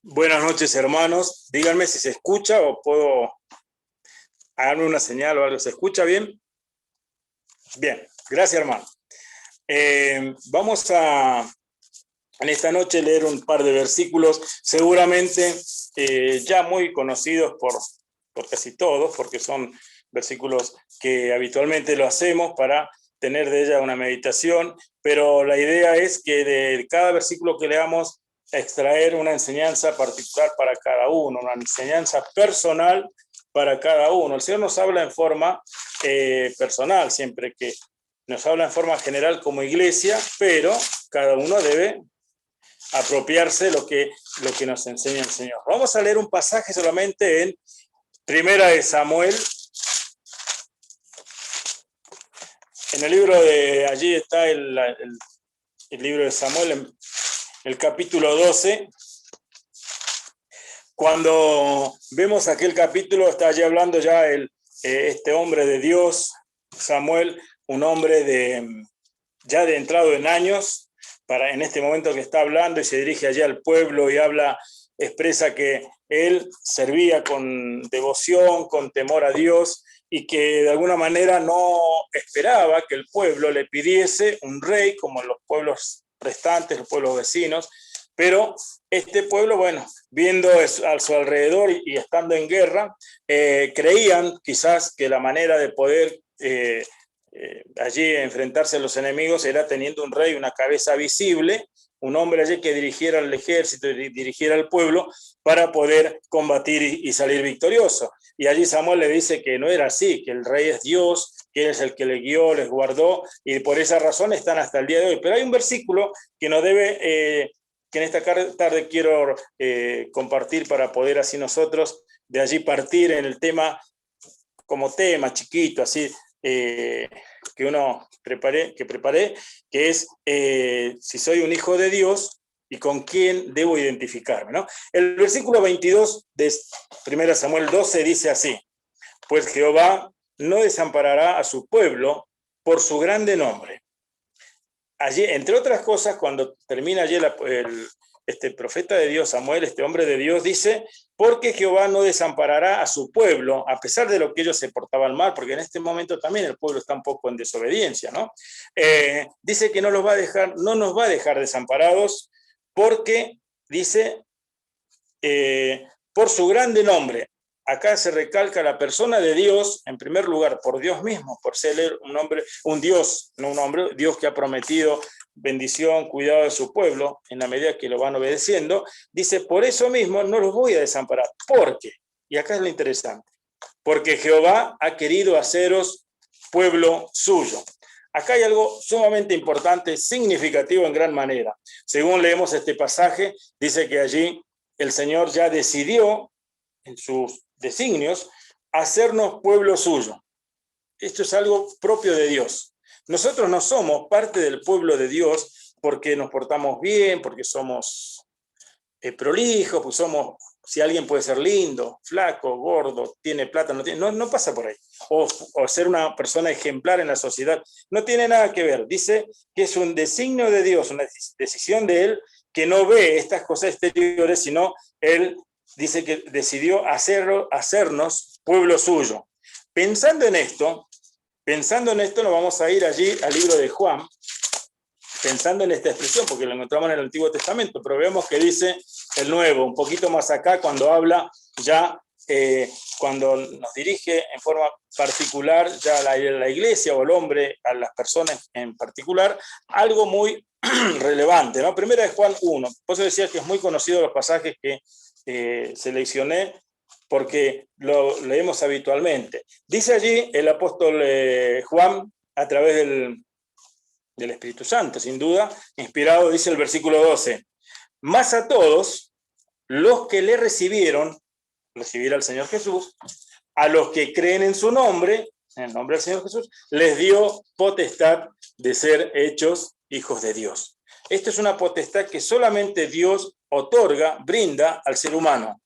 Buenas noches, hermanos. Díganme si se escucha o puedo darme una señal o algo. ¿Se escucha bien? Bien, gracias, hermano. Vamos a en esta noche leer un par de versículos, seguramente ya muy conocidos por casi todos, porque son versículos que habitualmente lo hacemos para tener de ella una meditación, pero la idea es que de cada versículo que leamos extraer una enseñanza particular para cada uno, una enseñanza personal para cada uno. El Señor nos habla en forma personal, siempre que nos habla en forma general como iglesia, pero cada uno debe apropiarse lo que nos enseña el Señor. Vamos a leer un pasaje solamente en Primera de Samuel. En el libro de, allí está el libro de Samuel, en el capítulo 12. Cuando vemos aquel capítulo, está allí hablando ya este hombre de Dios, Samuel, un hombre ya de entrado en años, en este momento que está hablando y se dirige allí al pueblo y expresa que él servía con devoción, con temor a Dios, y que de alguna manera no esperaba que el pueblo le pidiese un rey como en los pueblos restantes, los pueblos vecinos, pero este pueblo, bueno, viendo a su alrededor y estando en guerra, creían quizás que la manera de poder allí enfrentarse a los enemigos era teniendo un rey, una cabeza visible, un hombre allí que dirigiera el ejército y dirigiera al pueblo para poder combatir y salir victorioso. Y allí Samuel le dice que no era así, que el rey es Dios, que él es el que le guió, les guardó, y por esa razón están hasta el día de hoy. Pero hay un versículo que nos debe, que en esta tarde quiero compartir para poder así nosotros de allí partir en el tema, como tema chiquito, así, que preparé, que es si soy un hijo de Dios y con quién debo identificarme, ¿no? El versículo 22 de 1 Samuel 12 dice así: pues Jehová no desamparará a su pueblo por su grande nombre. Allí, entre otras cosas, cuando termina allí este profeta de Dios, Samuel, este hombre de Dios, dice, porque Jehová no desamparará a su pueblo, a pesar de lo que ellos se portaban mal, porque en este momento también el pueblo está un poco en desobediencia, ¿no? Dice que no nos va a dejar desamparados, porque, dice, por su grande nombre. Acá se recalca la persona de Dios, en primer lugar, por Dios mismo, por ser un Dios, no un hombre, Dios que ha prometido bendición, cuidado de su pueblo, en la medida que lo van obedeciendo. Dice, por eso mismo no los voy a desamparar. ¿Por qué? Y acá es lo interesante. Porque Jehová ha querido haceros pueblo suyo. Acá hay algo sumamente importante, significativo en gran manera. Según leemos este pasaje, dice que allí el Señor ya decidió en sus designios hacernos pueblo suyo. Esto es algo propio de Dios. Nosotros no somos parte del pueblo de Dios porque nos portamos bien, porque somos prolijos, pues si alguien puede ser lindo, flaco, gordo, tiene plata, no pasa por ahí. O ser una persona ejemplar en la sociedad. No tiene nada que ver. Dice que es un designio de Dios, una decisión de Él, que no ve estas cosas exteriores, sino Él dice que decidió hacernos pueblo suyo. Pensando en esto, nos vamos a ir allí al libro de Juan, pensando en esta expresión, porque la encontramos en el Antiguo Testamento, pero vemos que dice el Nuevo, un poquito más acá, cuando habla ya, cuando nos dirige en forma particular ya la iglesia o el hombre, a las personas en particular, algo muy relevante, ¿no? Primera de Juan 1, por eso decía que es muy conocido los pasajes que seleccioné, porque lo leemos habitualmente. Dice allí el apóstol Juan, a través del Espíritu Santo, sin duda, inspirado, dice el versículo 12, más a todos los que le recibir al Señor Jesús, a los que creen en su nombre, en el nombre del Señor Jesús, les dio potestad de ser hechos hijos de Dios. Esto es una potestad que solamente Dios otorga, brinda al ser humano.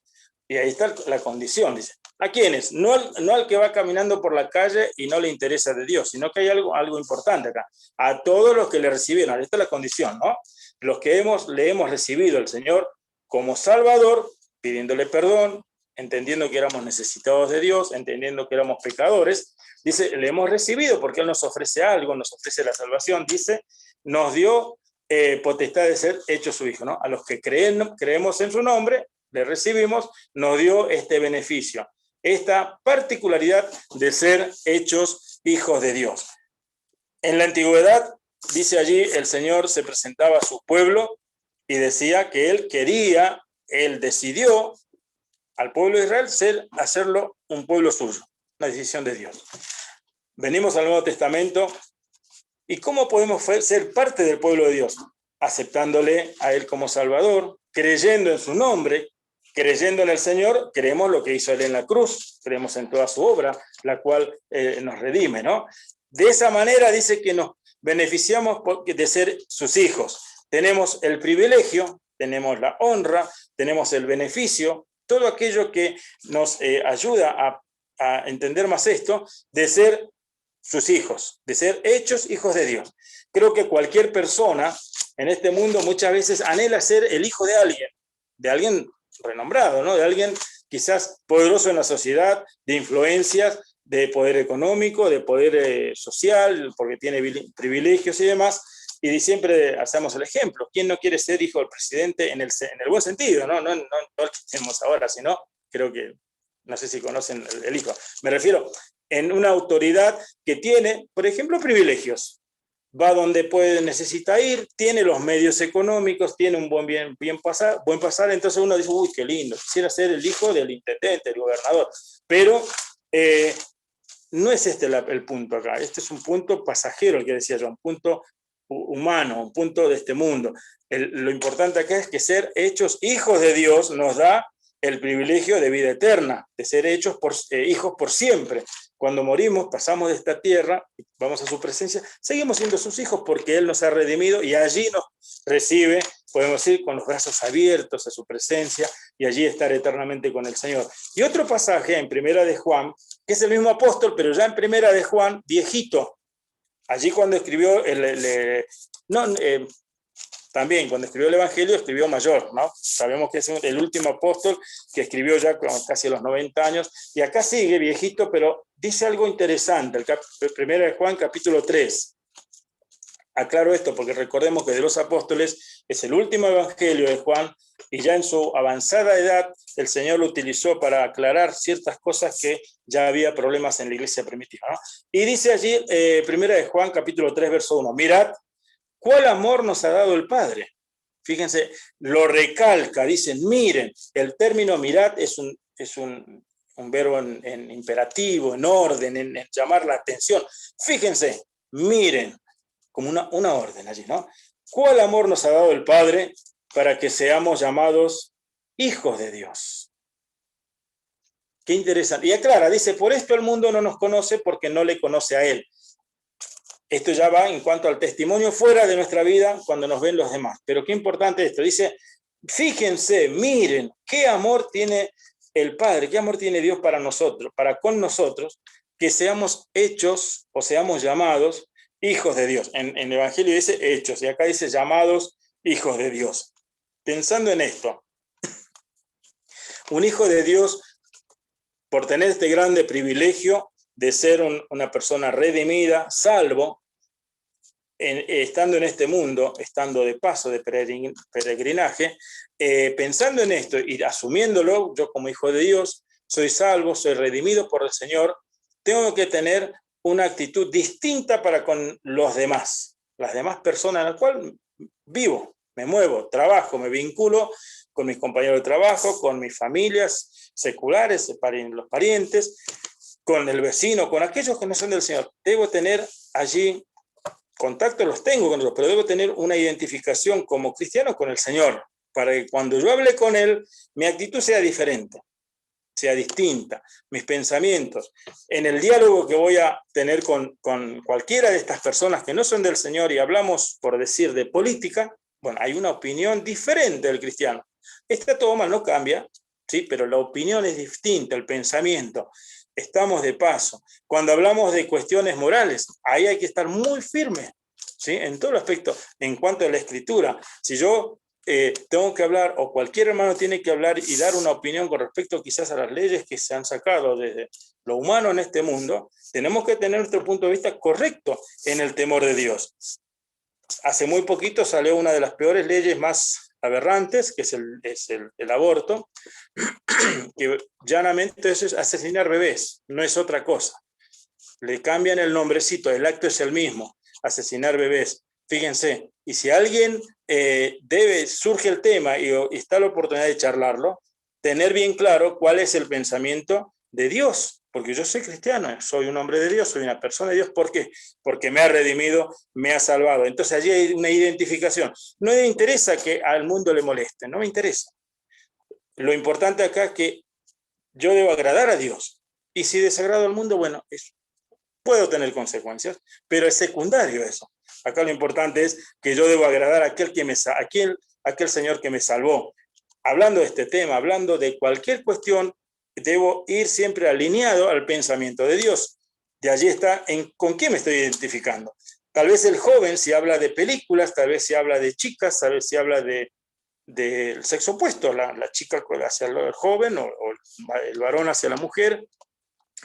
Y ahí está la condición, dice. ¿A quiénes? No al que va caminando por la calle y no le interesa de Dios, sino que hay algo importante acá. A todos los que le recibieron, ahí está la condición, ¿no? Los que le hemos recibido al Señor, como Salvador, pidiéndole perdón, entendiendo que éramos necesitados de Dios, entendiendo que éramos pecadores. Dice, le hemos recibido porque Él nos ofrece algo, nos ofrece la salvación. Dice, nos dio potestad de ser hechos su hijo, ¿no? A los que creemos en su nombre, le recibimos, nos dio este beneficio, esta particularidad de ser hechos hijos de Dios. En la antigüedad, dice allí, el Señor se presentaba a su pueblo y decía que Él decidió al pueblo de Israel hacerlo un pueblo suyo, una decisión de Dios. Venimos al Nuevo Testamento, ¿y cómo podemos ser parte del pueblo de Dios? Aceptándole a Él como Salvador, creyendo en su nombre, creyendo en el Señor, creemos lo que hizo Él en la cruz, creemos en toda su obra, la cual nos redime, ¿no? De esa manera dice que nos beneficiamos de ser sus hijos. Tenemos el privilegio, tenemos la honra, tenemos el beneficio, todo aquello que nos ayuda a entender más esto, de ser sus hijos, de ser hechos hijos de Dios. Creo que cualquier persona en este mundo muchas veces anhela ser el hijo de alguien renombrado, ¿no? De alguien quizás poderoso en la sociedad, de influencias, de poder económico, de poder social, porque tiene privilegios y demás, y siempre hacemos el ejemplo. ¿Quién no quiere ser hijo del presidente en el buen sentido? No el que tenemos ahora, sino, creo que, no sé si conocen el hijo. Me refiero en una autoridad que tiene, por ejemplo, privilegios. Va donde necesita ir, tiene los medios económicos, tiene un buen pasar, entonces uno dice, uy, qué lindo, quisiera ser el hijo del intendente, del gobernador. Pero no es este el punto acá, este es un punto pasajero, el que decía yo, un punto humano, un punto de este mundo. Lo importante acá es que ser hechos hijos de Dios nos da el privilegio de vida eterna, de ser hechos hijos por siempre. Cuando morimos, pasamos de esta tierra, vamos a su presencia, seguimos siendo sus hijos porque Él nos ha redimido y allí nos recibe, podemos ir con los brazos abiertos a su presencia y allí estar eternamente con el Señor. Y otro pasaje en Primera de Juan, que es el mismo apóstol, pero ya en Primera de Juan, viejito. Allí cuando escribió también cuando escribió el Evangelio, escribió mayor, ¿no? Sabemos que es el último apóstol que escribió ya casi a los 90 años, y acá sigue viejito, pero dice algo interesante, Primera de Juan, capítulo 3. Aclaro esto porque recordemos que de los apóstoles es el último Evangelio de Juan, y ya en su avanzada edad el Señor lo utilizó para aclarar ciertas cosas que ya había problemas en la iglesia primitiva, ¿no? Y dice allí, Primera de Juan, capítulo 3, verso 1, mirad, ¿cuál amor nos ha dado el Padre? Fíjense, lo recalca, dicen, miren, el término mirad es un verbo en imperativo, en orden, en llamar la atención. Fíjense, miren, como una orden allí, ¿no? ¿Cuál amor nos ha dado el Padre para que seamos llamados hijos de Dios? Qué interesante. Y aclara, dice, por esto el mundo no nos conoce porque no le conoce a Él. Esto ya va en cuanto al testimonio fuera de nuestra vida cuando nos ven los demás. Pero qué importante esto. Dice, fíjense, miren, qué amor tiene el Padre, qué amor tiene Dios para nosotros, para con nosotros, que seamos hechos o seamos llamados hijos de Dios. En el Evangelio dice hechos, y acá dice llamados hijos de Dios. Pensando en esto, un hijo de Dios, por tener este grande privilegio de ser una persona redimida, salvo, estando en este mundo, estando de paso, de peregrinaje, pensando en esto y asumiéndolo, yo como hijo de Dios, soy salvo, soy redimido por el Señor, tengo que tener una actitud distinta para con los demás, las demás personas en las cuales vivo, me muevo, trabajo, me vinculo con mis compañeros de trabajo, con mis familias seculares, los parientes, con el vecino, con aquellos que no son del Señor. Debo tener allí contactos, los tengo con ellos, pero debo tener una identificación como cristiano con el Señor, para que cuando yo hable con Él, mi actitud sea diferente, sea distinta, mis pensamientos. En el diálogo que voy a tener con cualquiera de estas personas que no son del Señor y hablamos, por decir, de política, bueno, hay una opinión diferente del cristiano. Esta toma no cambia, ¿sí? Pero la opinión es distinta, el pensamiento. Estamos de paso. Cuando hablamos de cuestiones morales, ahí hay que estar muy firme, ¿sí? En todo el aspecto, en cuanto a la escritura. Si yo tengo que hablar, o cualquier hermano tiene que hablar y dar una opinión con respecto quizás a las leyes que se han sacado desde lo humano en este mundo, tenemos que tener nuestro punto de vista correcto en el temor de Dios. Hace muy poquito salió una de las peores leyes más aberrantes, que es el aborto, que llanamente eso es asesinar bebés, no es otra cosa. Le cambian el nombrecito, el acto es el mismo, asesinar bebés. Fíjense, y si alguien surge el tema y está la oportunidad de charlarlo, tener bien claro cuál es el pensamiento de Dios, porque yo soy cristiano, soy un hombre de Dios, soy una persona de Dios. ¿Por qué? Porque me ha redimido, me ha salvado. Entonces allí hay una identificación. No me interesa que al mundo le moleste, no me interesa. Lo importante acá es que yo debo agradar a Dios. Y si desagrado al mundo, bueno, puedo tener consecuencias, pero es secundario eso. Acá lo importante es que yo debo agradar a aquel Señor que me salvó. Hablando de este tema, hablando de cualquier cuestión, debo ir siempre alineado al pensamiento de Dios. De allí está con qué me estoy identificando. Tal vez el joven, si habla de películas, tal vez si habla de chicas, tal vez si habla del sexo opuesto, la chica hacia el joven o el varón hacia la mujer,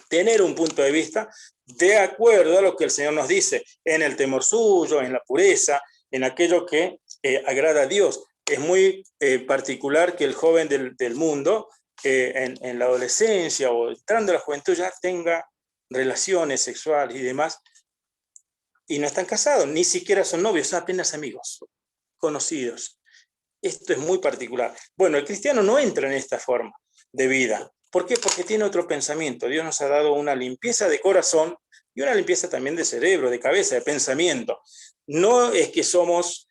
tener un punto de vista de acuerdo a lo que el Señor nos dice, en el temor suyo, en la pureza, en aquello que agrada a Dios. Es muy particular que el joven del mundo, en la adolescencia o entrando a la juventud, ya tenga relaciones sexuales y demás, y no están casados, ni siquiera son novios, son apenas amigos, conocidos. Esto es muy particular. Bueno, el cristiano no entra en esta forma de vida. ¿Por qué? Porque tiene otro pensamiento. Dios nos ha dado una limpieza de corazón y una limpieza también de cerebro, de cabeza, de pensamiento. No es que somos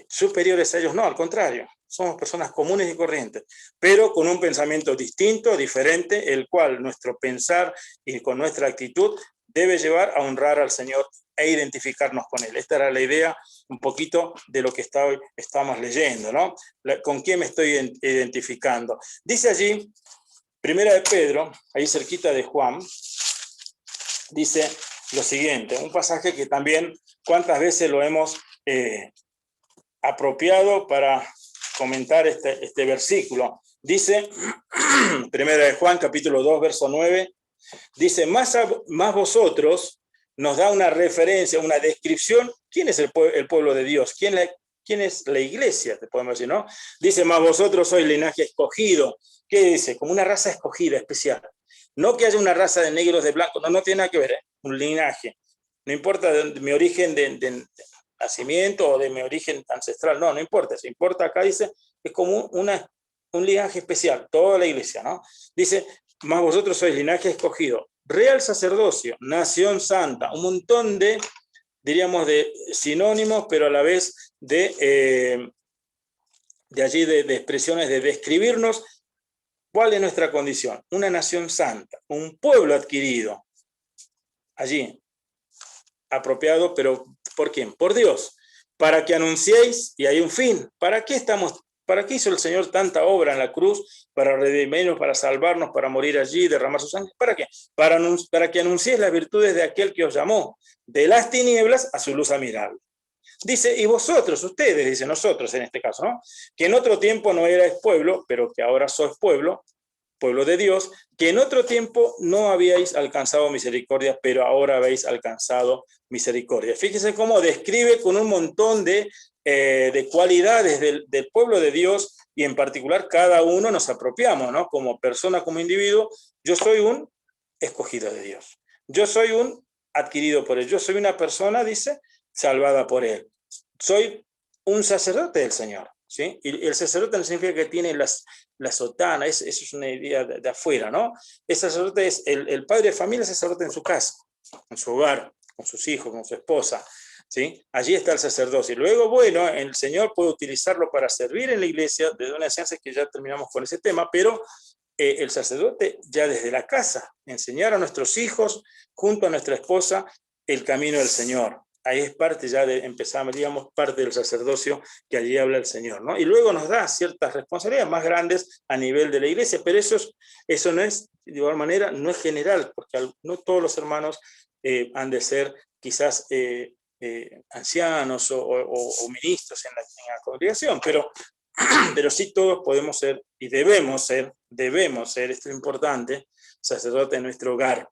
superiores a ellos, no, al contrario. Somos personas comunes y corrientes, pero con un pensamiento distinto, diferente, el cual nuestro pensar y con nuestra actitud debe llevar a honrar al Señor e identificarnos con Él. Esta era la idea un poquito de lo que estamos leyendo, ¿no? ¿Con quién me estoy identificando? Dice allí, Primera de Pedro, ahí cerquita de Juan, dice lo siguiente, un pasaje que también cuántas veces lo hemos apropiado para comentar este versículo. Dice, Primera de Juan, capítulo 2, verso 9, dice, más vosotros, nos da una referencia, una descripción, ¿quién es el pueblo de Dios? ¿Quién es la iglesia? Te podemos decir, ¿no? Dice, más vosotros sois linaje escogido. ¿Qué dice? Como una raza escogida, especial. No que haya una raza de negros, de blancos, no tiene nada que ver, ¿eh? Un linaje. No importa de mi origen de nacimiento o de mi origen ancestral, no importa. Eso importa acá, dice, es como un linaje especial, toda la iglesia, ¿no? Dice, más vosotros sois linaje escogido, real sacerdocio, nación santa, un montón de, diríamos, de sinónimos, pero a la vez de allí de expresiones de describirnos cuál es nuestra condición. Una nación santa, un pueblo adquirido, allí, apropiado, pero ¿por quién? Por Dios, para que anunciéis, y hay un fin. ¿Para qué hizo el Señor tanta obra en la cruz? Para redimirnos, para salvarnos, para morir allí, derramar su sangre. ¿Para qué? Para que anunciéis las virtudes de aquel que os llamó de las tinieblas a su luz admirable. Dice, y vosotros, ustedes, dice nosotros en este caso, ¿no? Que en otro tiempo no erais pueblo, pero que ahora sois pueblo de Dios, que en otro tiempo no habíais alcanzado misericordia, pero ahora habéis alcanzado misericordia. Fíjense cómo describe con un montón de cualidades del pueblo de Dios, y en particular cada uno nos apropiamos, ¿no? Como persona, como individuo, yo soy un escogido de Dios. Yo soy un adquirido por Él. Yo soy una persona, dice, salvada por Él. Soy un sacerdote del Señor, ¿sí? Y el sacerdote no significa que tiene la sotana, eso es una idea de afuera, ¿no? El sacerdote es el padre de familia, es sacerdote en su casa, en su hogar, con sus hijos, con su esposa, ¿sí? Allí está el sacerdocio. Y luego, bueno, el Señor puede utilizarlo para servir en la iglesia, desde una enseñanza que ya terminamos con ese tema, pero el sacerdote ya desde la casa, enseñar a nuestros hijos, junto a nuestra esposa, el camino del Señor. Ahí es parte ya de empezar, digamos, parte del sacerdocio que allí habla el Señor, ¿no? Y luego nos da ciertas responsabilidades más grandes a nivel de la iglesia, pero eso no es, de igual manera, no es general, porque no todos los hermanos han de ser quizás ancianos o ministros en la congregación, pero sí todos podemos ser y debemos ser, esto es importante, sacerdote en nuestro hogar.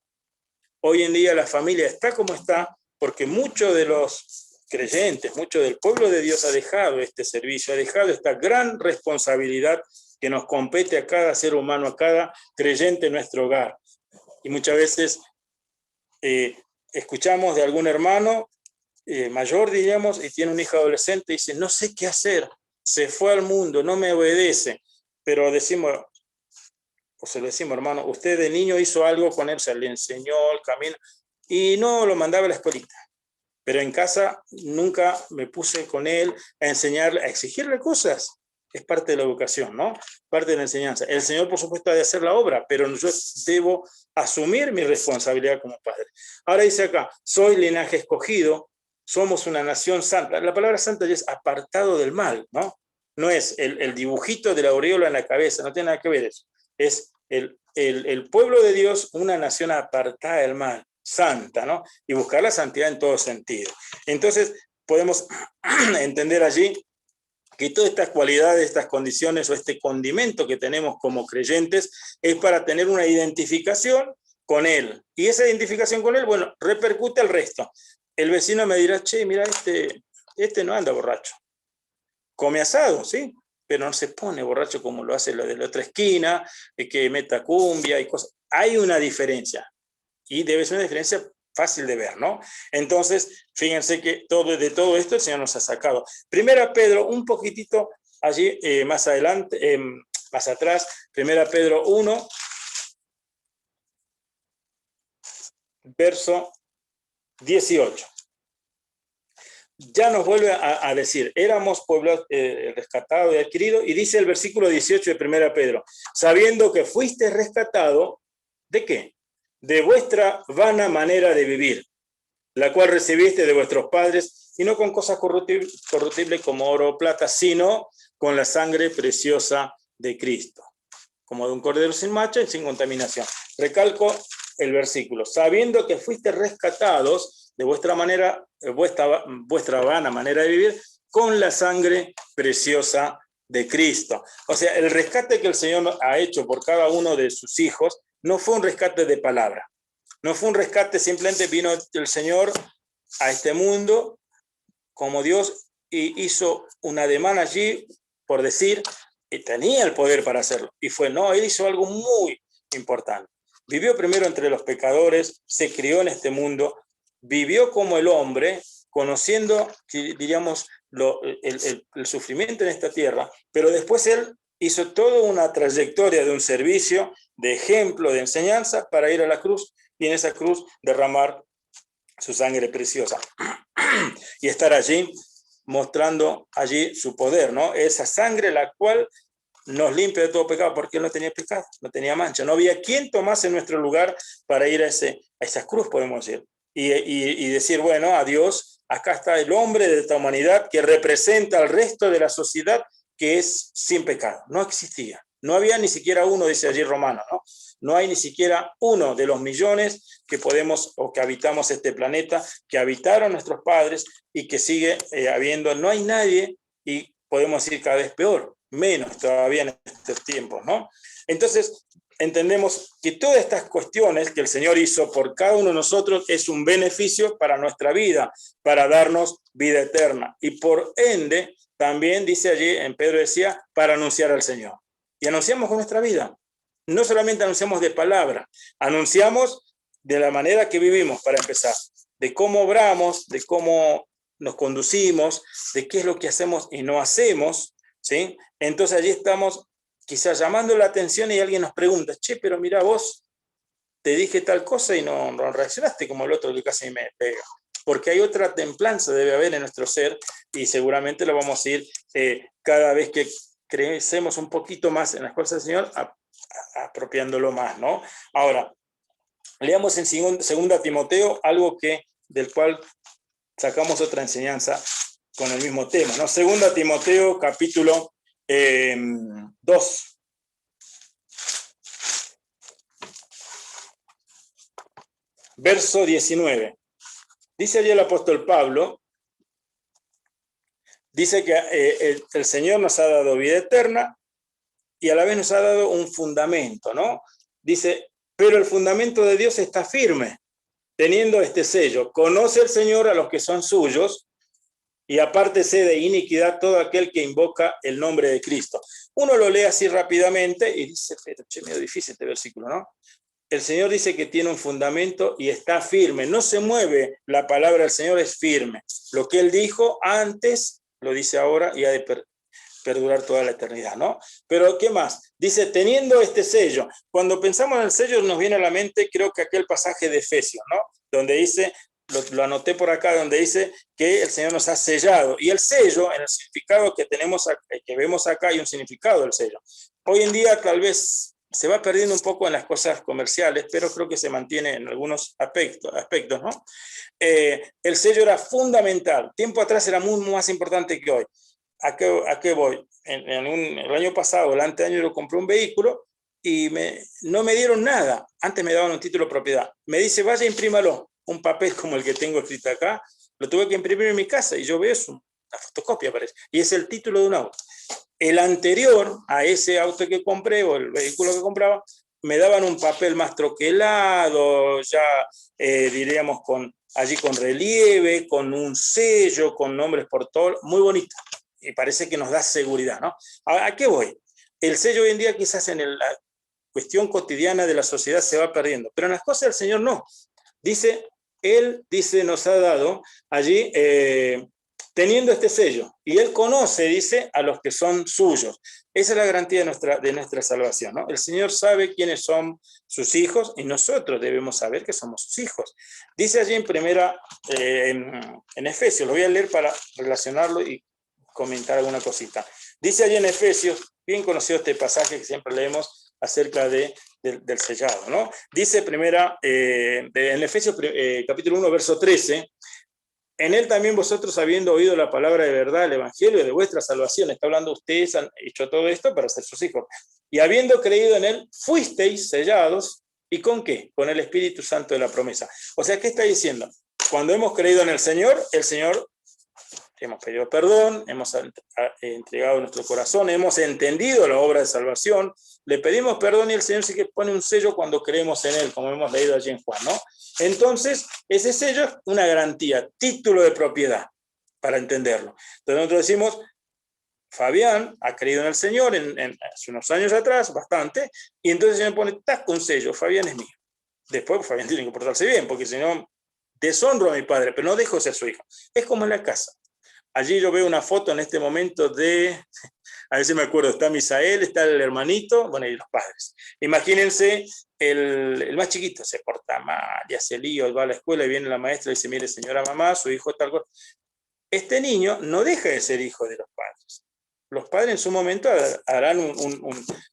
Hoy en día la familia está como está porque muchos de los creyentes, mucho del pueblo de Dios ha dejado este servicio, ha dejado esta gran responsabilidad que nos compete a cada ser humano, a cada creyente en nuestro hogar. Y muchas veces escuchamos de algún hermano mayor, diríamos, y tiene un hijo adolescente y dice, no sé qué hacer, se fue al mundo, no me obedece. Pero decimos, se lo decimos, hermano, usted de niño hizo algo con él, se le enseñó el camino y no lo mandaba a la escuelita. Pero en casa nunca me puse con él a enseñarle, a exigirle cosas. Es parte de la educación, ¿no? Parte de la enseñanza. El Señor, por supuesto, ha de hacer la obra, pero yo debo asumir mi responsabilidad como padre. Ahora dice acá, soy linaje escogido, somos una nación santa. La palabra santa ya es apartado del mal, ¿no? No es el dibujito de la aureola en la cabeza, no tiene nada que ver eso. Es el pueblo de Dios, una nación apartada del mal, santa, ¿no? Y buscar la santidad en todo sentido. Entonces, podemos entender allí que todas estas cualidades, estas condiciones o este condimento que tenemos como creyentes es para tener una identificación con Él. Y esa identificación con Él, bueno, repercute al resto. El vecino me dirá, che, mira, este no anda borracho. Come asado, ¿sí? Pero no se pone borracho como lo hace lo de la otra esquina, que meta cumbia y cosas. Hay una diferencia. Y debe ser una diferencia fácil de ver, ¿no? Entonces, fíjense que de todo esto el Señor nos ha sacado. Primera Pedro, un poquitito allí más adelante, más atrás, Primera Pedro 1, verso 18. Ya nos vuelve a decir, éramos pueblo rescatado y adquirido, y dice el versículo 18 de Primera Pedro, sabiendo que fuiste rescatado, ¿de qué? De vuestra vana manera de vivir, la cual recibiste de vuestros padres, y no con cosas corruptibles como oro o plata, sino con la sangre preciosa de Cristo, como de un cordero sin mancha y sin contaminación. Recalco el versículo, sabiendo que fuiste rescatados de vuestra vana manera de vivir, con la sangre preciosa de Cristo. O sea, el rescate que el Señor ha hecho por cada uno de sus hijos no fue un rescate de palabra, no fue un rescate, simplemente vino el Señor a este mundo como Dios y hizo un ademán allí, por decir, y tenía el poder para hacerlo. Y no, Él hizo algo muy importante. Vivió primero entre los pecadores, se crió en este mundo, vivió como el hombre, conociendo, diríamos, el sufrimiento en esta tierra, pero después Él hizo toda una trayectoria de un servicio, de ejemplo, de enseñanza, para ir a la cruz y en esa cruz derramar su sangre preciosa y estar allí mostrando allí su poder, ¿no? Esa sangre la cual nos limpia de todo pecado, porque Él no tenía pecado, no tenía mancha, no había quien tomase nuestro lugar para ir a esa cruz, podemos decir, y decir, bueno, a Dios, acá está el hombre de esta humanidad que representa al resto de la sociedad que es sin pecado, no existía. No había ni siquiera uno, dice allí Romano, ¿no? No hay ni siquiera uno de los millones que podemos o que habitamos este planeta, que habitaron nuestros padres y que sigue habiendo. No hay nadie y podemos ir cada vez peor, menos todavía en estos tiempos, ¿no? Entonces, entendemos que todas estas cuestiones que el Señor hizo por cada uno de nosotros es un beneficio para nuestra vida, para darnos vida eterna. Y por ende, también dice allí, en Pedro decía, para anunciar al Señor. Y anunciamos con nuestra vida. No solamente anunciamos de palabra, anunciamos de la manera que vivimos, para empezar, de cómo obramos, de cómo nos conducimos, de qué es lo que hacemos y no hacemos, ¿sí? Entonces allí estamos quizás llamando la atención y alguien nos pregunta, che, pero mira vos, te dije tal cosa y no reaccionaste como el otro que casi me pega. Porque hay otra templanza, debe haber en nuestro ser, y seguramente lo vamos a ir cada vez que crecemos un poquito más en las cosas del Señor, apropiándolo más, ¿no? Ahora, leamos en 2 Timoteo algo del cual sacamos otra enseñanza con el mismo tema, ¿no? 2 Timoteo capítulo 2. Verso 19. Dice allí el apóstol Pablo, dice que el Señor nos ha dado vida eterna y a la vez nos ha dado un fundamento, ¿no? Dice, pero el fundamento de Dios está firme, teniendo este sello. Conoce el Señor a los que son suyos y apártese de iniquidad todo aquel que invoca el nombre de Cristo. Uno lo lee así rápidamente y dice, pero che, medio difícil este versículo, ¿no? El Señor dice que tiene un fundamento y está firme. No se mueve, la palabra del Señor es firme. Lo que Él dijo antes, lo dice ahora y ha de perdurar toda la eternidad, ¿no? Pero, ¿qué más? Dice, teniendo este sello. Cuando pensamos en el sello nos viene a la mente, creo que aquel pasaje de Efesios, ¿no? Donde dice, lo anoté por acá, donde dice que el Señor nos ha sellado. Y el sello, en el significado que vemos acá, hay un significado del sello. Hoy en día tal vez se va perdiendo un poco en las cosas comerciales, pero creo que se mantiene en algunos aspectos, ¿no? El sello era fundamental. Tiempo atrás era muy más importante que hoy. ¿A qué voy? El año pasado, el anteaño, yo compré un vehículo y no me dieron nada. Antes me daban un título de propiedad. Me dice, vaya, imprímalo. Un papel como el que tengo escrito acá, lo tuve que imprimir en mi casa y yo veo eso, una fotocopia parece. Y es el título de un auto. El anterior a ese auto que compré o el vehículo que compraba, me daban un papel más troquelado, ya diríamos allí con relieve, con un sello, con nombres por todo, muy bonito. Y parece que nos da seguridad, ¿no? ¿A qué voy? El sello hoy en día quizás en la cuestión cotidiana de la sociedad se va perdiendo, pero en las cosas del Señor no. Él dice, nos ha dado allí, teniendo este sello, y Él conoce, dice, a los que son suyos. Esa es la garantía de nuestra salvación, ¿no? El Señor sabe quiénes son sus hijos y nosotros debemos saber que somos sus hijos. Dice allí en Efesios, lo voy a leer para relacionarlo y comentar alguna cosita. Dice allí en Efesios, bien conocido este pasaje que siempre leemos acerca del sellado, ¿no? Dice en Efesios capítulo 1, verso 13, en él también vosotros, habiendo oído la palabra de verdad, el evangelio de vuestra salvación, está hablando, ustedes han hecho todo esto para ser sus hijos, y habiendo creído en él, fuisteis sellados, ¿y con qué? Con el Espíritu Santo de la promesa. O sea, ¿qué está diciendo? Cuando hemos creído en el Señor hemos pedido perdón, hemos entregado nuestro corazón, hemos entendido la obra de salvación, le pedimos perdón y el Señor sí que pone un sello cuando creemos en Él, como hemos leído allí en Juan, ¿no? Entonces, ese sello es una garantía, título de propiedad, para entenderlo. Entonces nosotros decimos, Fabián ha creído en el Señor hace unos años atrás, bastante, y entonces el Señor pone, tac, un sello, Fabián es mío. Después Fabián tiene que portarse bien, porque si no, deshonro a mi padre, pero no dejo de ser su hijo. Es como en la casa. Allí yo veo una foto en este momento a ver si me acuerdo, está Misael, está el hermanito, bueno, y los padres. Imagínense, el más chiquito se porta mal y hace lío, va a la escuela y viene la maestra y dice, mire, señora mamá, su hijo tal cosa. Este niño no deja de ser hijo de los padres. Los padres en su momento harán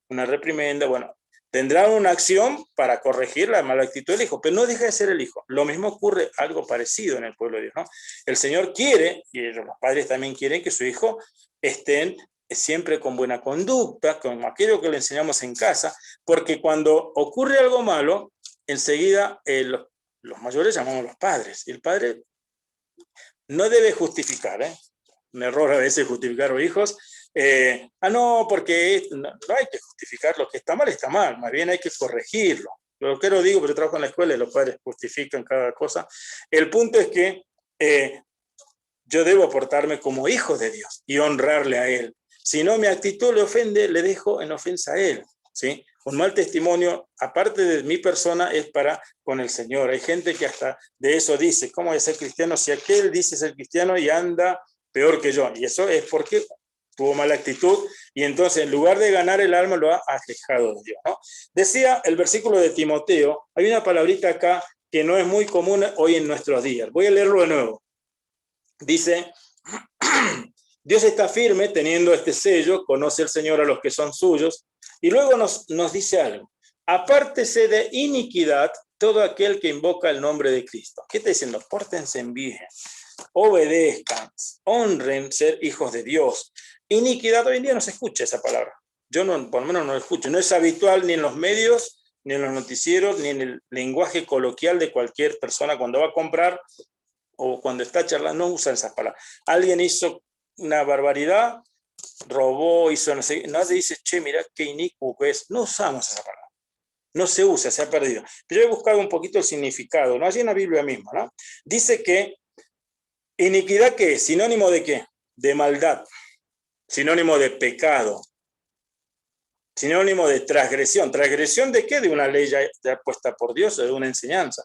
una reprimenda, bueno, tendrán una acción para corregir la mala actitud del hijo, pero no deja de ser el hijo. Lo mismo ocurre, algo parecido en el pueblo de Dios, ¿no? El Señor quiere, y los padres también quieren, que su hijo estén siempre con buena conducta, con aquello que le enseñamos en casa, porque cuando ocurre algo malo, enseguida los mayores llamamos a los padres, y el padre no debe justificar, ¿eh? Un error a veces justificar a los hijos. No, porque no hay que justificar, lo que está mal, más bien hay que corregirlo. Lo que lo digo, porque yo trabajo en la escuela y los padres justifican cada cosa. El punto es que yo debo portarme como hijo de Dios y honrarle a Él. Si no, mi actitud le ofende, le dejo en ofensa a Él, ¿sí? Un mal testimonio, aparte de mi persona, es para con el Señor. Hay gente que hasta de eso dice, ¿cómo voy a ser cristiano si aquel dice ser cristiano y anda peor que yo? Y eso es porque tuvo mala actitud y entonces en lugar de ganar el alma lo ha alejado de Dios, ¿no? Decía el versículo de Timoteo, hay una palabrita acá que no es muy común hoy en nuestros días. Voy a leerlo de nuevo. Dice, Dios está firme teniendo este sello, conoce el Señor a los que son suyos, y luego nos dice algo, apártese de iniquidad todo aquel que invoca el nombre de Cristo. ¿Qué está diciendo? Pórtense en bien, obedezcan, honren ser hijos de Dios. Iniquidad, hoy en día no se escucha esa palabra. Yo no, por lo menos no la escucho. No es habitual ni en los medios, ni en los noticieros, ni en el lenguaje coloquial de cualquier persona cuando va a comprar. o cuando está charlando, no usan esas palabras. Alguien hizo una barbaridad, robó, hizo no sé, no se dice, che, mirá qué inicuo que es. No usamos esa palabra. No se usa, se ha perdido. Pero yo he buscado un poquito el significado, ¿no? Allí en la Biblia misma, ¿no? Dice que iniquidad, ¿qué es? ¿Sinónimo de qué? De maldad. Sinónimo de pecado. Sinónimo de transgresión. ¿Transgresión de qué? De una ley ya puesta por Dios, de una enseñanza.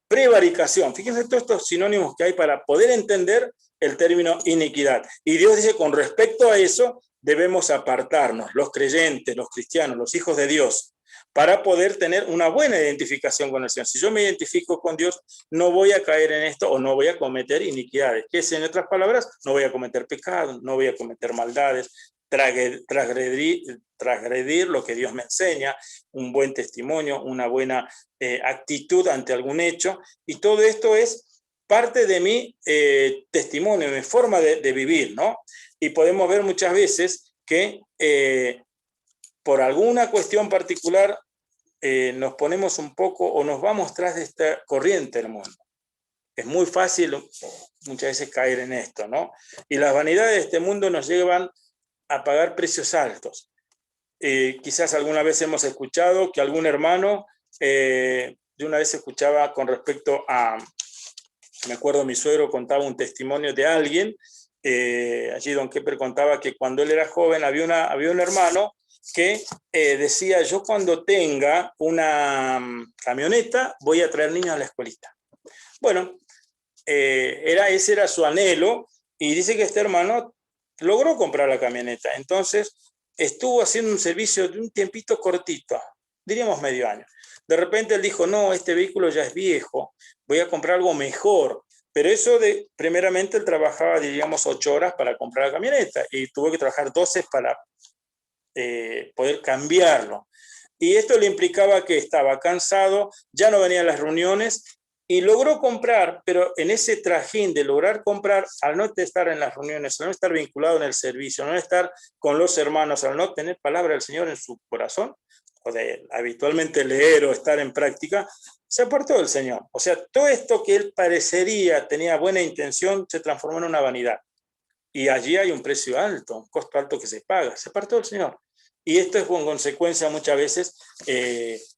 Prevaricación. Fíjense todos estos sinónimos que hay para poder entender el término iniquidad. Y Dios dice, con respecto a eso, debemos apartarnos, los creyentes, los cristianos, los hijos de Dios, para poder tener una buena identificación con el Señor. Si yo me identifico con Dios, no voy a caer en esto o no voy a cometer iniquidades. Que es, en otras palabras, no voy a cometer pecados, no voy a cometer maldades, transgredir lo que Dios me enseña, un buen testimonio, una buena actitud ante algún hecho, y todo esto es parte de mi testimonio, mi forma de vivir, ¿no? Y podemos ver muchas veces que por alguna cuestión particular nos ponemos un poco o nos vamos tras de esta corriente del mundo. Es muy fácil muchas veces caer en esto, ¿no? Y las vanidades de este mundo nos llevan a pagar precios altos. Quizás alguna vez hemos escuchado que algún hermano, yo una vez escuchaba con respecto a, me acuerdo mi suegro contaba un testimonio de alguien, allí don Kepper contaba que cuando él era joven había un hermano que decía, yo cuando tenga una camioneta voy a traer niños a la escuelita. Bueno, ese era su anhelo, y dice que este hermano logró comprar la camioneta. Entonces estuvo haciendo un servicio de un tiempito cortito, diríamos medio año. De repente él dijo, no, este vehículo ya es viejo, voy a comprar algo mejor. Pero eso primeramente él trabajaba, diríamos, 8 horas para comprar la camioneta y tuvo que trabajar 12 para poder cambiarlo. Y esto le implicaba que estaba cansado, ya no venía a las reuniones, y logró comprar, pero en ese trajín de lograr comprar, al no estar en las reuniones, al no estar vinculado en el servicio, al no estar con los hermanos, al no tener palabra del Señor en su corazón, o de habitualmente leer o estar en práctica, se apartó del Señor. O sea, todo esto que él parecería, tenía buena intención, se transformó en una vanidad. Y allí hay un precio alto, un costo alto que se paga. Se apartó del Señor. Y esto es con consecuencia muchas veces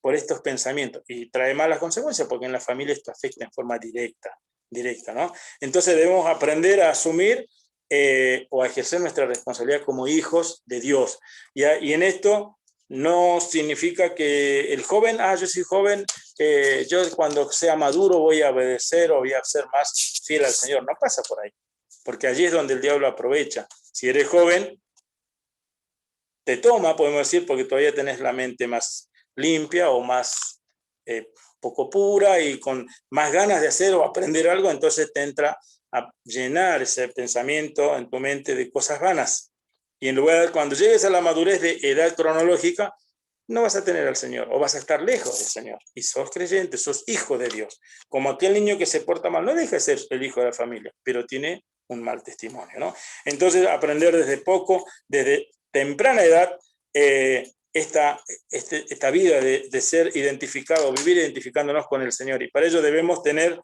por estos pensamientos. Y trae malas consecuencias porque en la familia esto afecta en forma directa, ¿no? Entonces debemos aprender a asumir o a ejercer nuestra responsabilidad como hijos de Dios. Y en esto no significa que el joven, yo soy joven, yo cuando sea maduro voy a obedecer o voy a ser más fiel al Señor. No pasa por ahí, porque allí es donde el diablo aprovecha. Si eres joven, te toma, podemos decir, porque todavía tenés la mente más limpia o más poco pura y con más ganas de hacer o aprender algo, entonces te entra a llenar ese pensamiento en tu mente de cosas vanas. Y en lugar de, cuando llegues a la madurez de edad cronológica, no vas a tener al Señor o vas a estar lejos del Señor. Y sos creyente, sos hijo de Dios. Como aquel niño que se porta mal, no deja de ser el hijo de la familia, pero tiene un mal testimonio, ¿no? Entonces, aprender desde poco, desde temprana edad, esta vida de ser identificado, vivir identificándonos con el Señor. Y para ello debemos tener,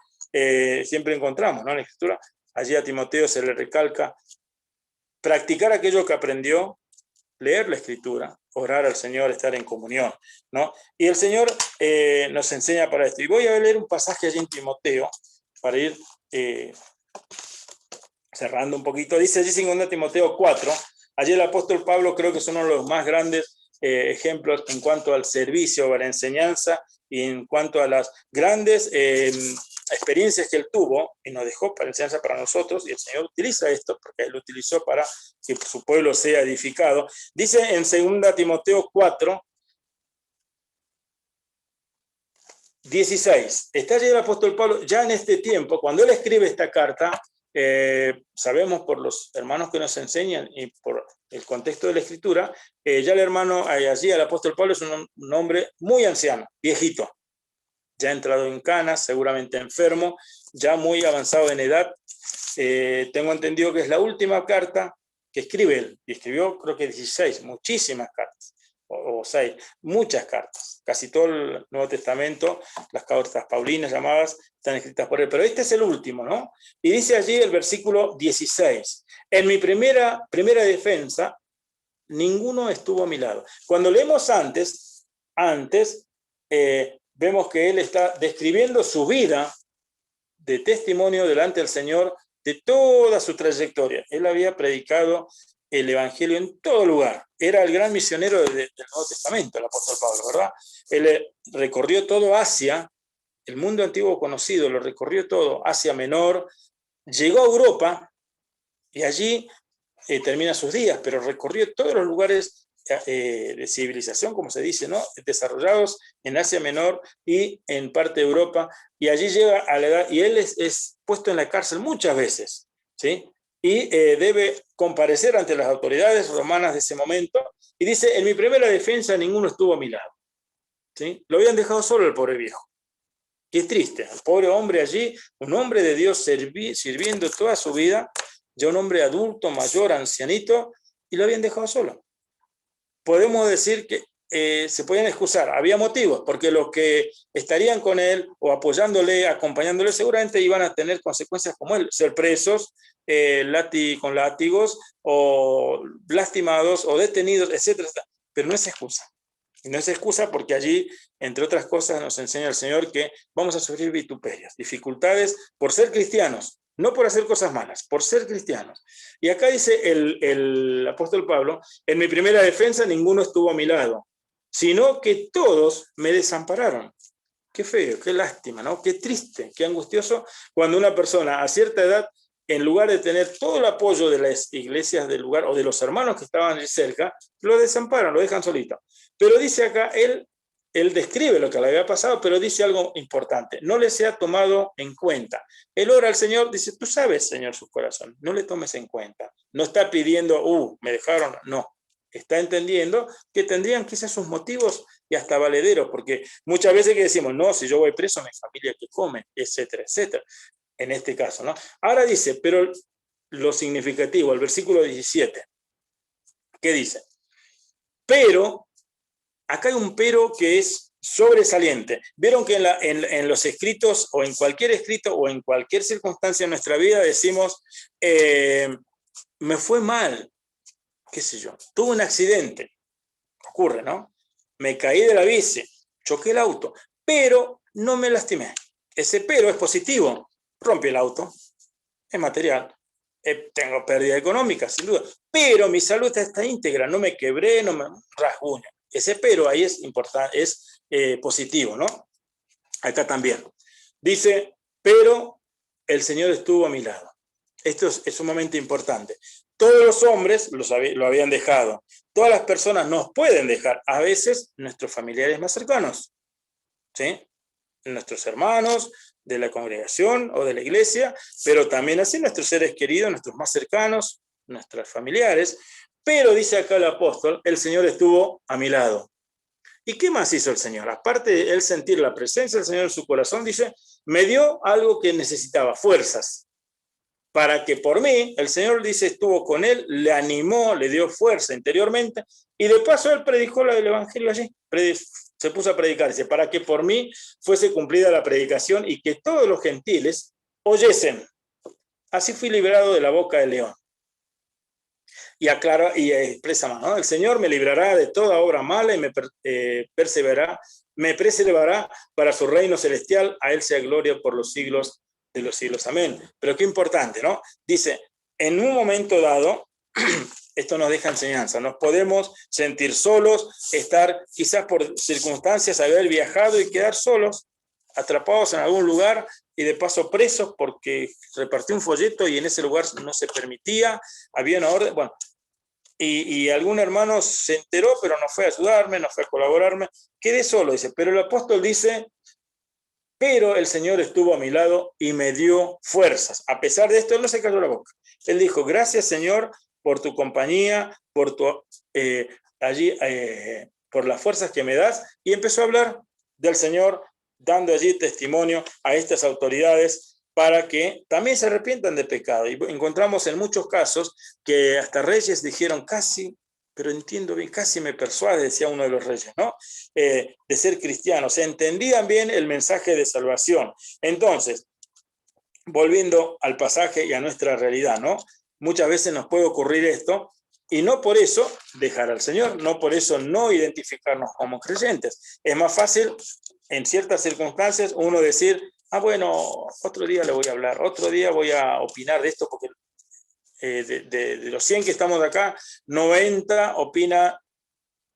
siempre encontramos, ¿no? En la Escritura, allí a Timoteo se le recalca, practicar aquello que aprendió, leer la Escritura, orar al Señor, estar en comunión, ¿no? Y el Señor nos enseña para esto. Y voy a leer un pasaje allí en Timoteo, para ir cerrando un poquito. Dice allí 2 Timoteo 4, allí el apóstol Pablo creo que es uno de los más grandes ejemplos en cuanto al servicio, a la enseñanza y en cuanto a las grandes experiencias que él tuvo y nos dejó para enseñanza para nosotros, y el Señor utiliza esto porque él lo utilizó para que su pueblo sea edificado. Dice en 2 Timoteo 4, 16, está allí el apóstol Pablo, ya en este tiempo, cuando él escribe esta carta, sabemos por los hermanos que nos enseñan y por el contexto de la Escritura, ya el hermano allí, el apóstol Pablo, es un hombre muy anciano, viejito, ya entrado en canas, seguramente enfermo, ya muy avanzado en edad. Tengo entendido que es la última carta que escribe él, y escribió creo que 16, muchísimas cartas. o 6, muchas cartas. Casi todo el Nuevo Testamento, las cartas paulinas llamadas, están escritas por él. Pero este es el último, ¿no? Y dice allí el versículo 16, en mi primera defensa, ninguno estuvo a mi lado. Cuando leemos antes vemos que él está describiendo su vida de testimonio delante del Señor de toda su trayectoria. Él había predicado el evangelio en todo lugar. Era el gran misionero del Nuevo Testamento, el apóstol Pablo, ¿verdad? Él recorrió todo Asia, el mundo antiguo conocido, lo recorrió todo, Asia Menor, llegó a Europa y allí termina sus días, pero recorrió todos los lugares de civilización, como se dice, ¿no? Desarrollados en Asia Menor y en parte de Europa, y allí llega a la edad, y él es puesto en la cárcel muchas veces, ¿sí? Y debe comparecer ante las autoridades romanas de ese momento, y dice, en mi primera defensa ninguno estuvo a mi lado, ¿sí? Lo habían dejado solo el pobre viejo. Y es triste, el pobre hombre allí, un hombre de Dios sirviendo toda su vida, ya un hombre adulto, mayor, ancianito, y lo habían dejado solo. Podemos decir que se podían excusar, había motivos, porque los que estarían con él o apoyándole, acompañándole, seguramente iban a tener consecuencias como él, ser presos con látigos, o lastimados, o detenidos, etcétera. Pero no es excusa. Y no es excusa porque allí, entre otras cosas, nos enseña el Señor que vamos a sufrir vituperios, dificultades por ser cristianos, no por hacer cosas malas, por ser cristianos. Y acá dice el apóstol Pablo, en mi primera defensa ninguno estuvo a mi lado, sino que todos me desampararon. Qué feo, qué lástima, ¿no? Qué triste, qué angustioso cuando una persona a cierta edad, en lugar de tener todo el apoyo de las iglesias del lugar o de los hermanos que estaban allí cerca, lo desamparan, lo dejan solito. Pero dice acá, él describe lo que le había pasado, pero dice algo importante, no le sea tomado en cuenta. Él ora al Señor, dice, tú sabes, Señor, su corazón, no le tomes en cuenta. No está pidiendo, me dejaron, no. Está entendiendo que tendrían quizás sus motivos y hasta valederos, porque muchas veces que decimos, no, si yo voy preso, mi familia que come, etcétera, etcétera. En este caso, ¿no? Ahora dice, pero lo significativo, el versículo 17, ¿qué dice? Pero, acá hay un pero que es sobresaliente. Vieron que en los escritos, o en cualquier escrito, o en cualquier circunstancia de nuestra vida, decimos, me fue mal, qué sé yo, tuve un accidente, ocurre, ¿no? Me caí de la bici, choqué el auto, pero no me lastimé. Ese pero es positivo, rompí el auto, es material, tengo pérdida económica, sin duda, pero mi salud está íntegra, no me quebré, no me rasguño. Ese pero ahí es importante, es positivo, ¿no? Acá también. Dice, pero el Señor estuvo a mi lado. Esto es sumamente importante. Todos los hombres lo habían dejado. Todas las personas nos pueden dejar, a veces nuestros familiares más cercanos, ¿sí? Nuestros hermanos de la congregación o de la iglesia, pero también así nuestros seres queridos, nuestros más cercanos, nuestros familiares. Pero dice acá el apóstol, el Señor estuvo a mi lado. ¿Y qué más hizo el Señor? Aparte de él sentir la presencia del Señor en su corazón, dice, me dio algo que necesitaba, fuerzas. Para que por mí, el Señor dice, estuvo con él, le animó, le dio fuerza interiormente, y de paso él predicó el evangelio allí, se puso a predicar, dice, para que por mí fuese cumplida la predicación y que todos los gentiles oyesen. Así fui liberado de la boca del león. Y aclara y expresa más, ¿no? El Señor me librará de toda obra mala y me preservará para su reino celestial, a él sea gloria por los siglos de los siglos. Amén. Pero qué importante, ¿no? Dice, en un momento dado, esto nos deja enseñanza, nos podemos sentir solos, estar quizás por circunstancias, haber viajado y quedar solos, atrapados en algún lugar y de paso presos porque repartió un folleto y en ese lugar no se permitía, había una orden, bueno, y algún hermano se enteró, pero no fue a ayudarme, no fue a colaborarme, quedé solo, dice, pero el apóstol dice, pero el Señor estuvo a mi lado y me dio fuerzas. A pesar de esto, él no se cayó la boca. Él dijo, gracias Señor por tu compañía, por por las fuerzas que me das, y empezó a hablar del Señor, dando allí testimonio a estas autoridades para que también se arrepientan de pecado. Y encontramos en muchos casos que hasta reyes dijeron, casi pero entiendo bien, casi me persuade, decía uno de los reyes, ¿no? De ser cristianos, entendían bien el mensaje de salvación. Entonces, volviendo al pasaje y a nuestra realidad, ¿no? Muchas veces nos puede ocurrir esto, y no por eso dejar al Señor, no por eso no identificarnos como creyentes. Es más fácil, en ciertas circunstancias, uno decir, bueno, otro día le voy a hablar, otro día voy a opinar de esto, porque de los 100 que estamos acá, 90 opina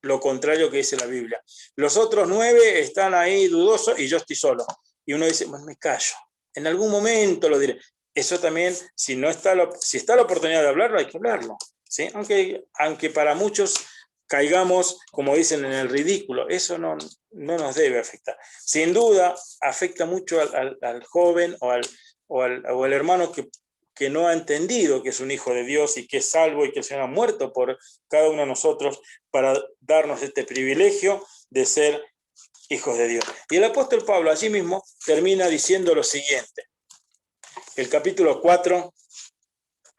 lo contrario que dice la Biblia. Los otros 9 están ahí dudosos y yo estoy solo. Y uno dice, bueno, me callo. En algún momento lo diré. Eso también, si está la oportunidad de hablarlo, hay que hablarlo, ¿sí? Aunque para muchos caigamos, como dicen, en el ridículo, eso no nos debe afectar. Sin duda, afecta mucho al joven o al hermano que no ha entendido que es un hijo de Dios y que es salvo y que el Señor ha muerto por cada uno de nosotros para darnos este privilegio de ser hijos de Dios. Y el apóstol Pablo allí mismo termina diciendo lo siguiente. El capítulo 4,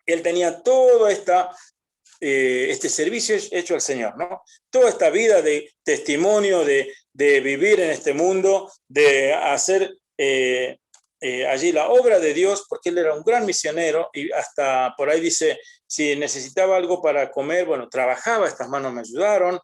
él tenía todo este servicio hecho al Señor, ¿no? Toda esta vida de testimonio, de vivir en este mundo, de hacer allí la obra de Dios, porque él era un gran misionero y hasta por ahí dice, si necesitaba algo para comer, bueno, trabajaba, estas manos me ayudaron,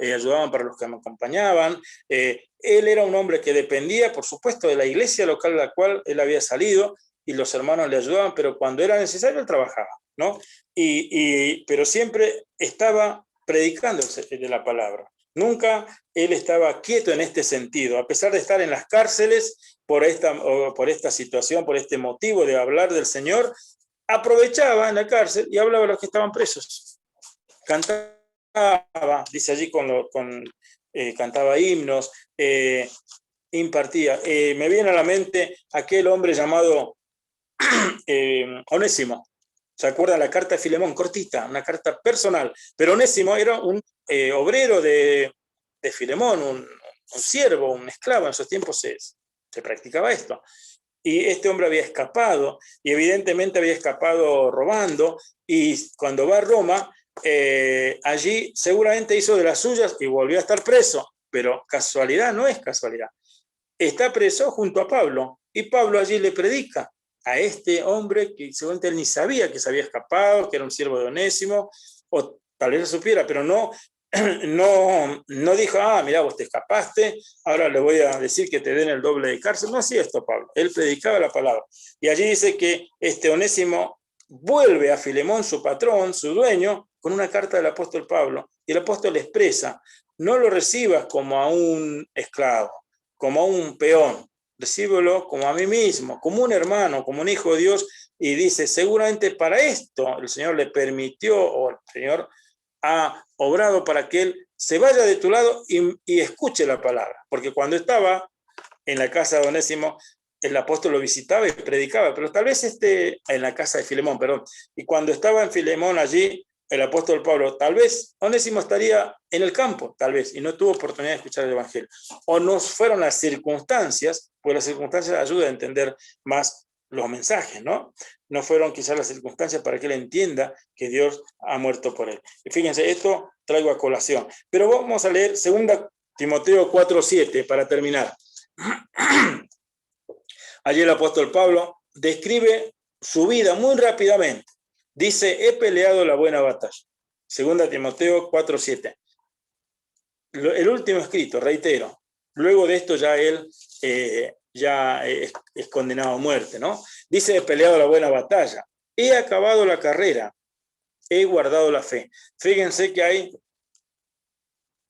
ayudaban para los que me acompañaban. Él era un hombre que dependía, por supuesto, de la iglesia local a la cual él había salido, y los hermanos le ayudaban, pero cuando era necesario él trabajaba, ¿no? Pero siempre estaba predicando de la palabra. Nunca él estaba quieto en este sentido, a pesar de estar en las cárceles por esta situación, por este motivo de hablar del Señor, aprovechaba en la cárcel y hablaba a los que estaban presos. Cantaba, dice allí, cantaba himnos, impartía. Me viene a la mente aquel hombre llamado Onésimo. ¿Se acuerdan la carta de Filemón? Cortita, una carta personal. Pero Onésimo era un obrero de Filemón, un siervo, un esclavo. En esos tiempos se practicaba esto. Y este hombre había escapado, y evidentemente había escapado robando, y cuando va a Roma, allí seguramente hizo de las suyas y volvió a estar preso. Pero casualidad no es casualidad. Está preso junto a Pablo, y Pablo allí le predica a este hombre que seguramente él ni sabía que se había escapado, que era un siervo de Onésimo, o tal vez lo supiera, pero no dijo, mira, vos te escapaste, ahora le voy a decir que te den el doble de cárcel. No hacía esto Pablo, él predicaba la palabra. Y allí dice que este Onésimo vuelve a Filemón, su patrón, su dueño, con una carta del apóstol Pablo, y el apóstol le expresa, no lo recibas como a un esclavo, como a un peón, recíbelo como a mí mismo, como un hermano, como un hijo de Dios, y dice, seguramente para esto el Señor le permitió, o el Señor ha obrado para que él se vaya de tu lado y escuche la palabra, porque cuando estaba en la casa de Onésimo, el apóstol lo visitaba y predicaba, pero tal vez en la casa de Filemón, perdón, y cuando estaba en Filemón allí, el apóstol Pablo, tal vez Onésimo estaría en el campo, tal vez, y no tuvo oportunidad de escuchar el evangelio. O no fueron las circunstancias, pues las circunstancias ayudan a entender más los mensajes, ¿no? No fueron quizás las circunstancias para que él entienda que Dios ha muerto por él. Y fíjense, esto traigo a colación. Pero vamos a leer 2 Timoteo 4:7 para terminar. Allí el apóstol Pablo describe su vida muy rápidamente. Dice, he peleado la buena batalla. 2 Timoteo 4:7. El último escrito, reitero. Luego de esto ya él ya es condenado a muerte, ¿no? Dice, he peleado la buena batalla. He acabado la carrera. He guardado la fe. Fíjense que hay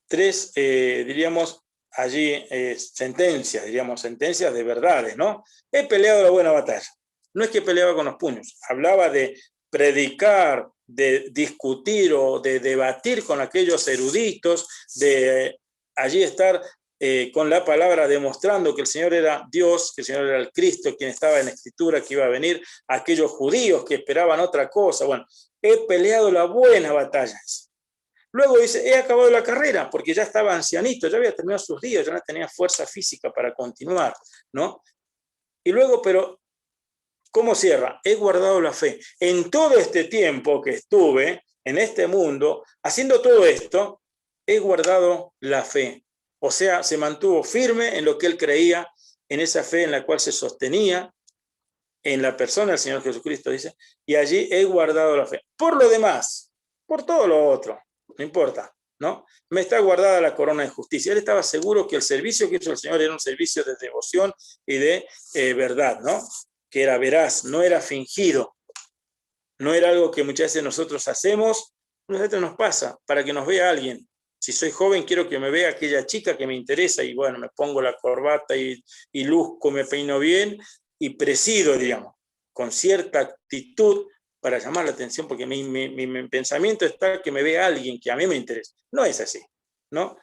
3, diríamos, allí sentencias de verdades, ¿no? He peleado la buena batalla. No es que peleaba con los puños, hablaba de predicar, de discutir o de debatir con aquellos eruditos, de allí estar con la palabra demostrando que el Señor era Dios, que el Señor era el Cristo, quien estaba en la Escritura, que iba a venir, aquellos judíos que esperaban otra cosa. Bueno, he peleado la buena batalla. Luego dice, he acabado la carrera, porque ya estaba ancianito, ya había terminado sus días, ya no tenía fuerza física para continuar, ¿no? Y luego, pero, ¿cómo cierra? He guardado la fe. En todo este tiempo que estuve, en este mundo, haciendo todo esto, he guardado la fe. O sea, se mantuvo firme en lo que él creía, en esa fe en la cual se sostenía, en la persona del Señor Jesucristo, dice, y allí he guardado la fe. Por lo demás, por todo lo otro, no importa, ¿no? Me está guardada la corona de justicia. Él estaba seguro que el servicio que hizo el Señor era un servicio de devoción y de verdad, ¿no? Que era veraz, no era fingido, no era algo que muchas veces nosotros hacemos, muchas veces nos pasa, para que nos vea alguien. Si soy joven, quiero que me vea aquella chica que me interesa y bueno, me pongo la corbata y luzco, me peino bien y presido, digamos, con cierta actitud para llamar la atención, porque mi pensamiento está que me vea alguien que a mí me interesa. No es así, ¿no?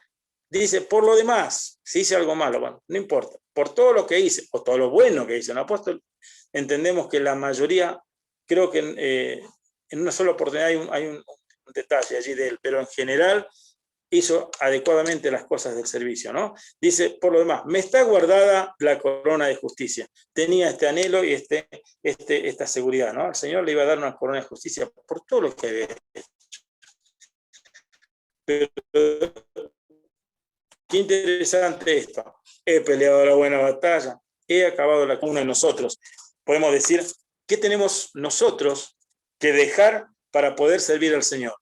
Dice, por lo demás, si hice algo malo, bueno, no importa. Por todo lo que hice, o todo lo bueno que hice, un apóstol, entendemos que la mayoría, creo que en una sola oportunidad hay un detalle allí de él, pero en general hizo adecuadamente las cosas del servicio, ¿no? Dice, por lo demás, me está guardada la corona de justicia. Tenía este anhelo y esta seguridad, ¿no? El Señor le iba a dar una corona de justicia por todo lo que había hecho. Pero qué interesante esto. He peleado la buena batalla, he acabado la una de nosotros. Podemos decir, ¿qué tenemos nosotros que dejar para poder servir al Señor?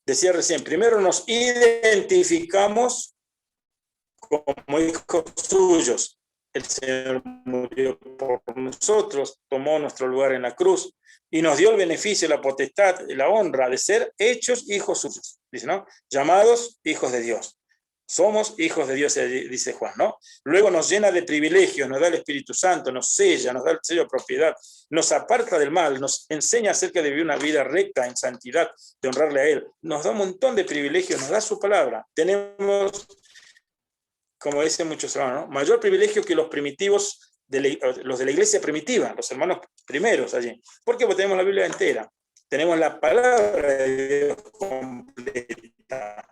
Decía recién, primero nos identificamos como hijos suyos. El Señor murió por nosotros, tomó nuestro lugar en la cruz y nos dio el beneficio, la potestad, la honra de ser hechos hijos suyos. Dice, ¿no? Llamados hijos de Dios. Somos hijos de Dios, dice Juan, ¿no? Luego nos llena de privilegios, nos da el Espíritu Santo, nos sella, nos da el sello de propiedad, nos aparta del mal, nos enseña acerca de vivir una vida recta, en santidad, de honrarle a Él. Nos da un montón de privilegios, nos da su palabra. Tenemos, como dicen muchos hermanos, ¿no? Mayor privilegio que los primitivos, los de la iglesia primitiva, los hermanos primeros allí. ¿Por qué? Porque tenemos la Biblia entera. Tenemos la palabra de Dios completa.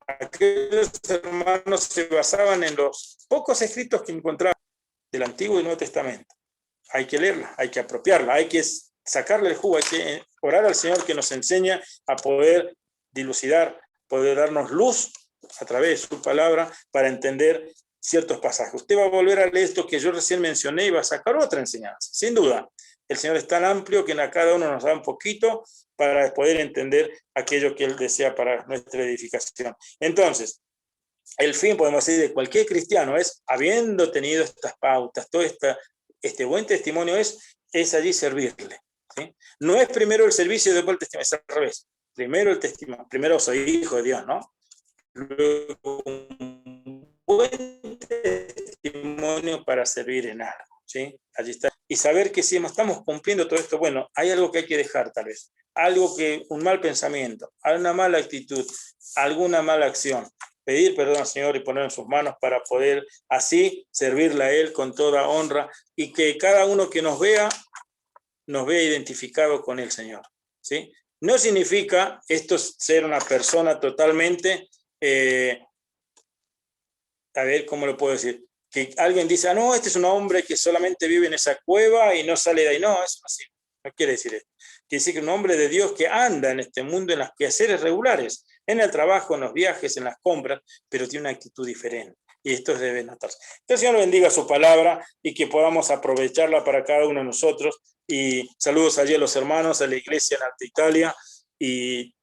Aquellos hermanos se basaban en los pocos escritos que encontraban del Antiguo y Nuevo Testamento. Hay que leerla, hay que apropiarla, hay que sacarle el jugo, hay que orar al Señor que nos enseña a poder dilucidar, poder darnos luz a través de su palabra para entender ciertos pasajes. Usted va a volver a leer esto que yo recién mencioné y va a sacar otra enseñanza, sin duda. El Señor es tan amplio que a cada uno nos da un poquito para poder entender aquello que Él desea para nuestra edificación. Entonces, el fin, podemos decir, de cualquier cristiano es, habiendo tenido estas pautas, todo este buen testimonio es allí servirle, ¿sí? No es primero el servicio y después el testimonio, es al revés. Primero el testimonio, primero soy hijo de Dios, ¿no? Luego un buen testimonio para servir en algo, ¿sí? Allí está. Y saber que si estamos cumpliendo todo esto, bueno, hay algo que hay que dejar tal vez, un mal pensamiento, una mala actitud, alguna mala acción. Pedir perdón al Señor y poner en sus manos para poder así servirle a Él con toda honra y que cada uno que nos vea identificado con el Señor, ¿sí? No significa esto ser una persona totalmente, a ver, ¿cómo lo puedo decir? Que alguien dice, no, este es un hombre que solamente vive en esa cueva y no sale de ahí. No, eso no quiere decir esto. Quiere decir que un hombre de Dios que anda en este mundo en los quehaceres regulares, en el trabajo, en los viajes, en las compras, pero tiene una actitud diferente. Y esto debe notarse. Que el Señor bendiga su palabra y que podamos aprovecharla para cada uno de nosotros. Y saludos allí a los hermanos, a la iglesia en Alta Italia y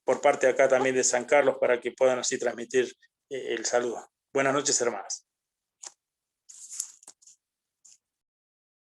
por parte acá también de San Carlos para que puedan así transmitir el saludo. Buenas noches, hermanas.